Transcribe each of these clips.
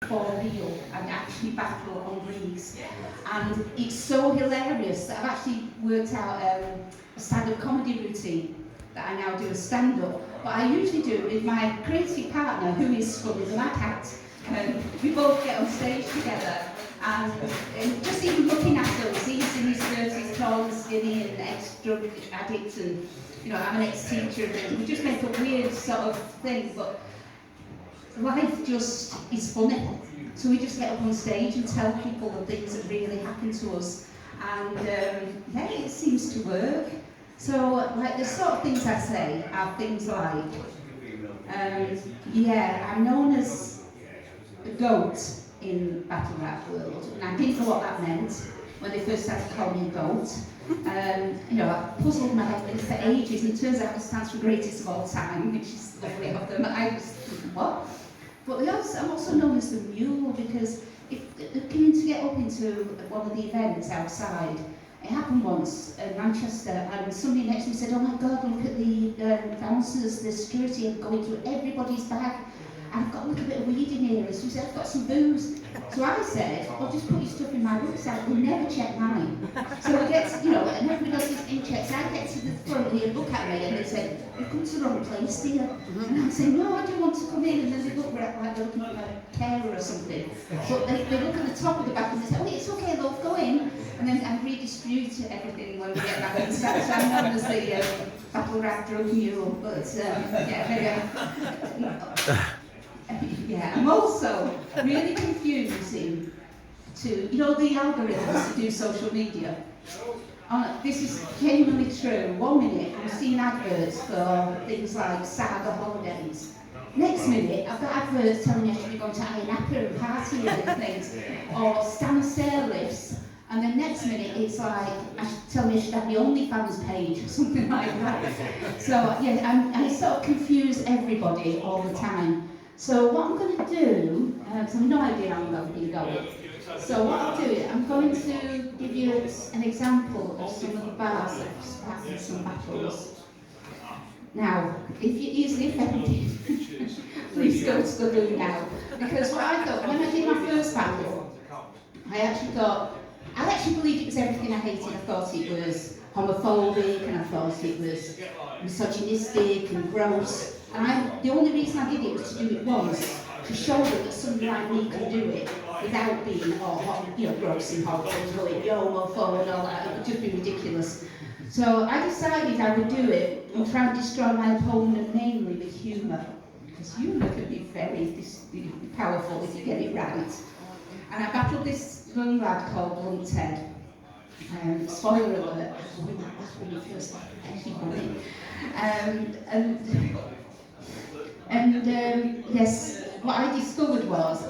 for real and actually battle on breeze. And it's so hilarious that I've actually worked out a stand-up comedy routine that I now do as stand-up. But I usually do with my creative partner, who is funny as a mad hat. We both get on stage together, and just even looking at us, he's in his 30s, tall and skinny and ex-drug addict, and I'm an ex-teacher, and we just make a weird sort of thing, but life just is funny. So we just get up on stage and tell people the things that really happen to us, and it seems to work. So, like, the sort of things I say are things like, I'm known as a goat in battle rap world, and I didn't know what that meant when they first started calling me goat. I puzzled my head with it for ages, and it turns out it stands for greatest of all time, which is lovely of them. I just think, what? But I'm also known as the mule, because if coming to get up into one of the events outside, it happened once in Manchester, and somebody next to me said, "Oh my God, look at the bouncers, the security are going through everybody's bag. I've got a little bit of weed in here." And so he said, "I've got some booze." So I said, "Well, just put your stuff in my rucksack. We'll never check mine." So we get to, and everybody else is in checks. I get to the front here, look at me, and they said, "You've come to the wrong place, dear." And I'm saying, "No, I don't want to come in." And then they look like they're looking at a carer or something. But they look at the top of the bag and they say, "Oh, it's okay, love, go in." And then I redistribute everything when we get back inside. So I'm known as the battle rap drug mule. But I'm also really confusing to, the algorithms that do social media. This is genuinely true. 1 minute I'm seeing adverts for things like Saga holidays. Next minute I've got adverts telling me I should be going to Acapella and partying and things, or Stan Stair lifts. And then next minute it's like, tell me I should have the OnlyFans page or something like that. So I sort of confuse everybody all the time. So what I'm going to do, because I have no idea how I'm going to be going. So what I'll do, I'm going to give you an example of some of the bars that have happened some battles. Now, if you're easily offended, please go to the loo now. Because what I thought, when I did my first battle, I actually believed it was everything I hated. I thought it was homophobic, and I thought it was misogynistic and gross. And the only reason I did it was to do it once, to show them that somebody like me could do it without being gross and horrible and going homophobe and all that. It would just be ridiculous. So I decided I would do it and try and destroy my opponent mainly with humour, because humour can be very powerful if you get it right. And I battled this young lad called Blunt Ted. Spoiler alert, I won that battle when he first started. Yes, what I discovered was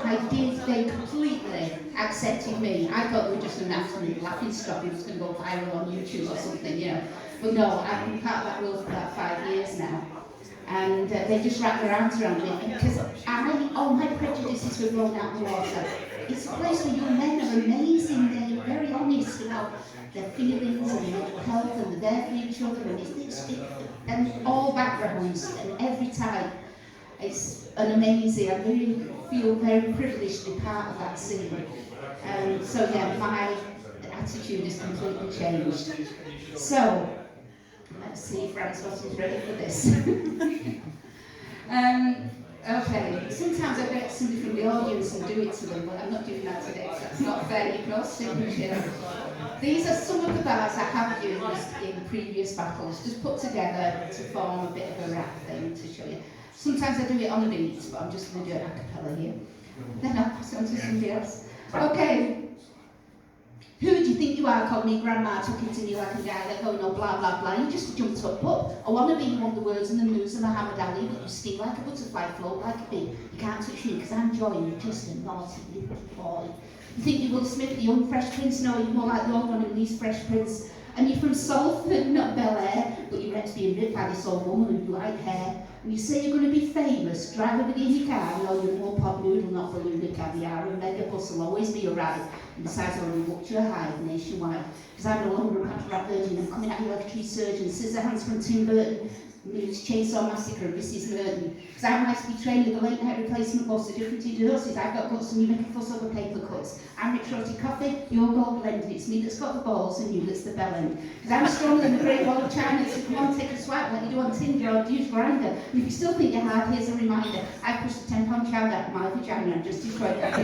they completely accepted me. I thought they were just an absolute laughing stock. It was going to go viral on YouTube or something, But no, I've been part of that world for about 5 years now. And they just wrap their arms around me, because all my prejudices were blown out the water. It's a place where young men are amazing. They're very honest about their feelings and their health, and they're there for each other, and all backgrounds and every type. It's an amazing. I really feel very privileged to be part of that scene. My attitude has completely changed. So let's see if Ramsbottom is ready for this. Okay, sometimes I get somebody from the audience and do it to them, but I'm not doing that today, so that's not fair. You can all signature. These are some of the bars I have used in previous battles, just put together to form a bit of a rap thing to show you. Sometimes I do it on a beat, but I'm just going to do an acapella here. Then I'll pass it on to somebody else. Okay. Who do you think you are? Called me grandma, talking to me like a guy that going on blah blah blah. You just jumped up. I want to be, you want the words and the moves of Muhammad Ali, but you sting like a butterfly, float like a bee. You can't touch me because I'm Joy, you're just a naughty little boy. You think you Will Smith, the young Fresh Prince? No, you're more like the old one who leaves Fresh Prince. And you're from Salford, not Bel Air, but you're meant to be ripped by this old woman with light hair. And you say you're going to be famous, drive everybody in your car, no, you're more pot noodle, not balloon with caviar, and mega bus will always be alright. And besides, I'll reward your hide nationwide. Because I'm no longer a battle rap virgin, I'm coming at you like a tree surgeon, scissor hands from Tim Burton. News Chainsaw Massacre, Mrs. Merton. Because I might be trained with the late night replacement bus, the difference between us is I've got guts and you make a fuss over paper cuts. I'm Rich Roti Coffee, you're gold blended. It's me that's got the balls and you that's the bell end. Because I'm stronger than the Great Wall of China, so come on, take a swipe like you do on Tinder or use Grindr. And if you still think you're hard, here's a reminder. I pushed a 10-pound child out of my vagina and just destroyed that.